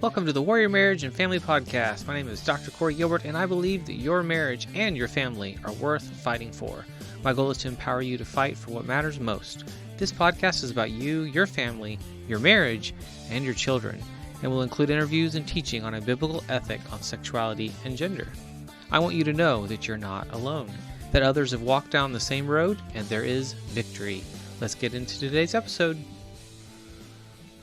Welcome to the Warrior Marriage and Family Podcast. My name is Dr. Corey Gilbert, and I believe that your marriage and your family are worth fighting for. My goal is to empower you to fight for what matters most. This podcast is about you, your family, your marriage, and your children, and will include interviews and teaching on a biblical ethic on sexuality and gender. I want you to know that you're not alone, that others have walked down the same road, and there is victory. Let's get into today's episode.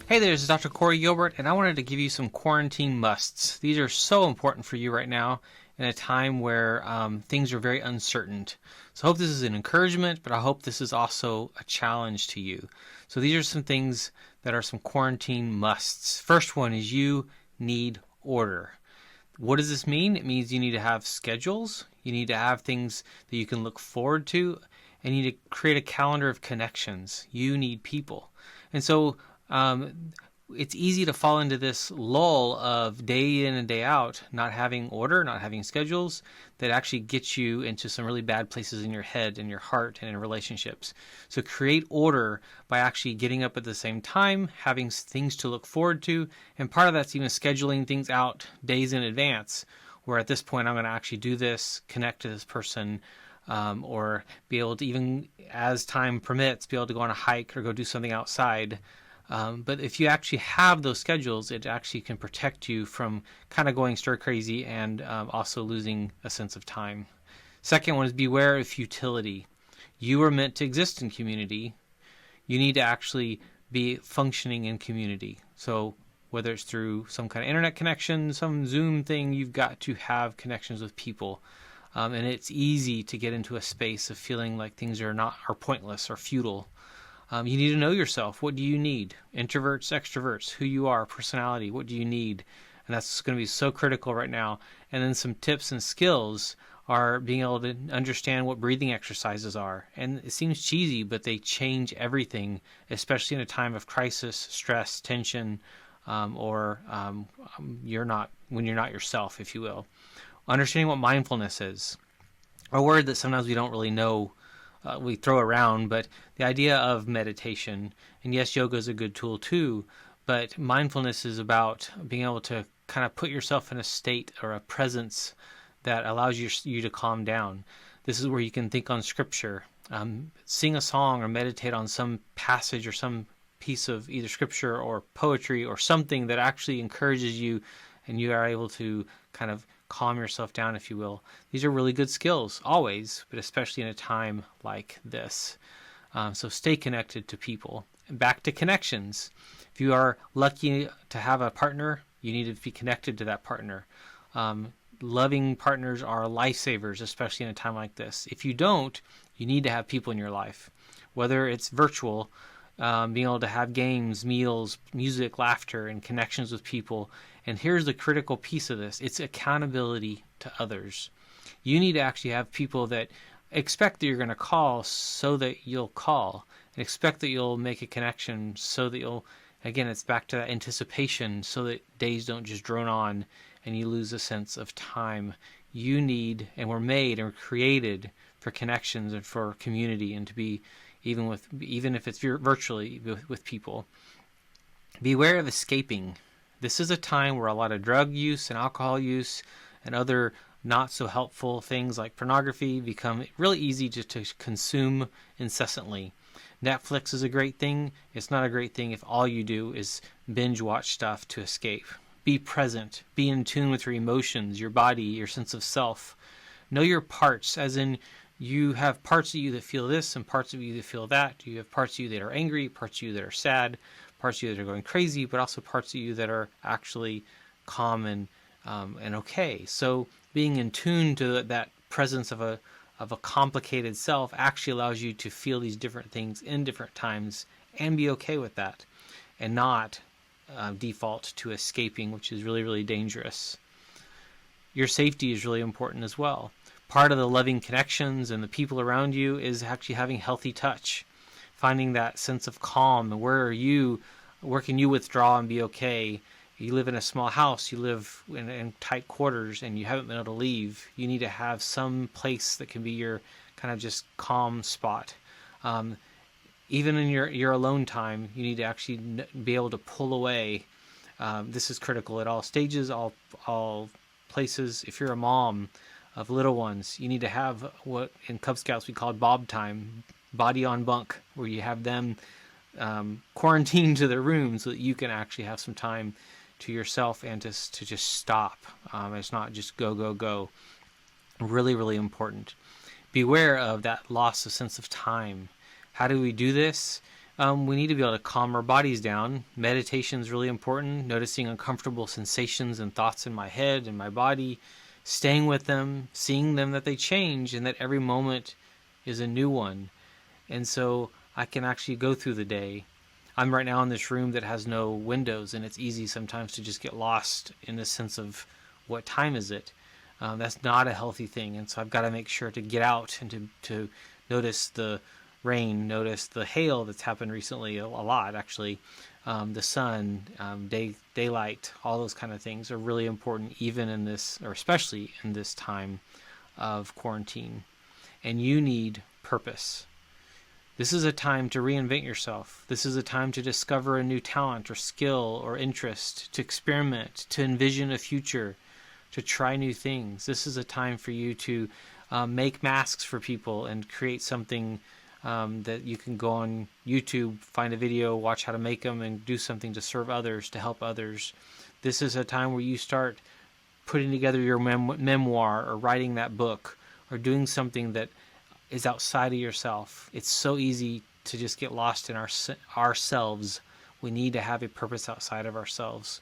Hey there, this is Dr. Corey Gilbert, and I wanted to give you some quarantine musts. These are so important for you right now in a time where things are very uncertain. So I hope this is an encouragement, but I hope this is also a challenge to you. So these are some things that are some quarantine musts. First one is you need order. What does this mean? It means you need to have schedules. You need to have things that you can look forward to, and you need to create a calendar of connections. You need people. And so it's easy to fall into this lull of day in and day out, not having order, not having schedules, that actually gets you into some really bad places in your head, in your heart, and in relationships. So create order by actually getting up at the same time, having things to look forward to, and part of that's even scheduling things out days in advance, where at this point I'm going to actually do this, connect to this person, or be able to, even as time permits, be able to go on a hike or go do something outside. But if you actually have those schedules, it actually can protect you from kind of going stir crazy and also losing a sense of time. Second one is beware of futility. You are meant to exist in community. You need to actually be functioning in community. So whether it's through some kind of internet connection, some Zoom thing, you've got to have connections with people. And it's easy to get into a space of feeling like things are pointless or futile. You need to know yourself. What do you need? Introverts, extroverts, who you are, personality, what do you need? And that's going to be so critical right now. And then some tips and skills are being able to understand what breathing exercises are. And it seems cheesy, but they change everything, especially in a time of crisis, stress, tension, or when you're not yourself, if you will. Understanding what mindfulness is, a word that sometimes we don't really know. We throw around, but the idea of meditation, and yes, yoga is a good tool too, but mindfulness is about being able to kind of put yourself in a state or a presence that allows you to calm down. This is where you can think on scripture, sing a song or meditate on some passage or some piece of either scripture or poetry or something that actually encourages you, and you are able to kind of calm yourself down, if you will. These are really good skills, always, but especially in a time like this. So stay connected to people. And back to connections. If you are lucky to have a partner, you need to be connected to that partner. Loving partners are lifesavers, especially in a time like this. If you don't, you need to have people in your life. Whether it's virtual, being able to have games, meals, music, laughter, and connections with people. And here's the critical piece of this. It's accountability to others. You need to actually have people that expect that you're going to call so that you'll call, and expect that you'll make a connection so that you'll, again, it's back to that anticipation, so that days don't just drone on and you lose a sense of time. You need, and we're made and we're created for connections and for community, and to be even if it's virtually with people. Beware of escaping. This is a time where a lot of drug use and alcohol use and other not so helpful things like pornography become really easy to consume incessantly. Netflix is a great thing. It's not a great thing if all you do is binge watch stuff to escape. Be present. Be in tune with your emotions, your body, your sense of self. Know your parts, as in you have parts of you that feel this and parts of you that feel that. You have parts of you that are angry, parts of you that are sad, parts of you that are going crazy, but also parts of you that are actually calm and okay. So being in tune to that presence of a complicated self actually allows you to feel these different things in different times and be okay with that, and not default to escaping, which is really, really dangerous. Your safety is really important as well. Part of the loving connections and the people around you is actually having healthy touch, finding that sense of calm. Where can you withdraw and be okay? You live in a small house, you live in tight quarters, and you haven't been able to leave. You need to have some place that can be your kind of just calm spot. Even in your alone time, you need to actually be able to pull away This is critical at all stages, all places. If you're a mom of little ones, you need to have what in Cub Scouts we called Bob time, body on bunk, where you have them quarantined to their room so that you can actually have some time to yourself and to just stop. It's not just go, go, go. Really, really important. Beware of that loss of sense of time. How do we do this? We need to be able to calm our bodies down. Meditation is really important. Noticing uncomfortable sensations and thoughts in my head and my body. Staying with them, seeing them that they change and that every moment is a new one. And so I can actually go through the day. I'm right now in this room that has no windows, and it's easy sometimes to just get lost in the sense of what time is it. That's not a healthy thing, and so I've got to make sure to get out and to notice the rain, notice the hail that's happened recently, a lot actually, the sun, daylight, all those kind of things are really important, even in this, or especially in this time of quarantine. And you need purpose. This is a time to reinvent yourself. This is a time to discover a new talent or skill or interest, to experiment, to envision a future, to try new things. This is a time for you to make masks for people and create something that you can go on YouTube, find a video, watch how to make them, and do something to serve others, to help others. This is a time where you start putting together your memoir or writing that book or doing something that is outside of yourself. It's so easy to just get lost in ourselves. We need to have a purpose outside of ourselves.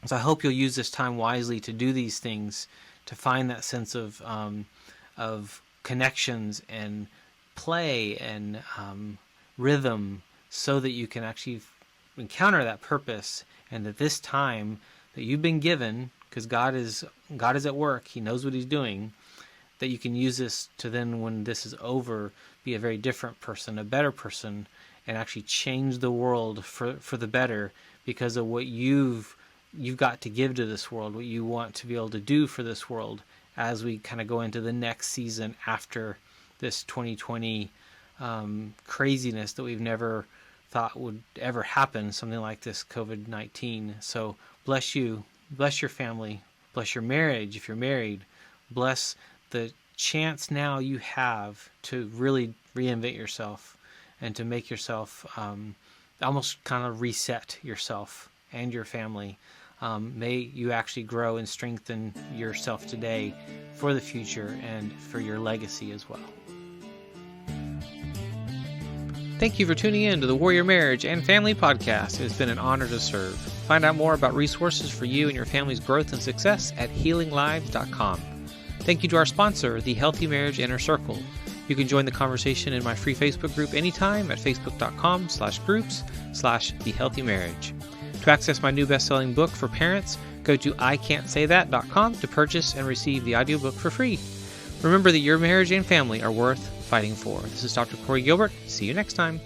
So I hope you'll use this time wisely to do these things, to find that sense of connections and play and rhythm, so that you can actually encounter that purpose, and that this time that you've been given, because God is at work, He knows what He's doing, that you can use this to then, when this is over, be a very different person, a better person, and actually change the world for the better because of what you've got to give to this world, what you want to be able to do for this world as we kind of go into the next season after this 2020 craziness that we've never thought would ever happen, something like this COVID-19. So bless you, bless your family, bless your marriage if you're married, bless the chance now you have to really reinvent yourself and to make yourself almost kind of reset yourself and your family. May you actually grow and strengthen yourself today for the future and for your legacy as well. Thank you for tuning in to the Warrior Marriage and Family Podcast. It has been an honor to serve. Find out more about resources for you and your family's growth and success at healinglives.com. Thank you to our sponsor, the Healthy Marriage Inner Circle. You can join the conversation in my free Facebook group anytime at facebook.com/groups/thehealthymarriage. To access my new best-selling book for parents, go to ican'tsaythat.com to purchase and receive the audiobook for free. Remember that your marriage and family are worth fighting for. This is Dr. Corey Gilbert. See you next time.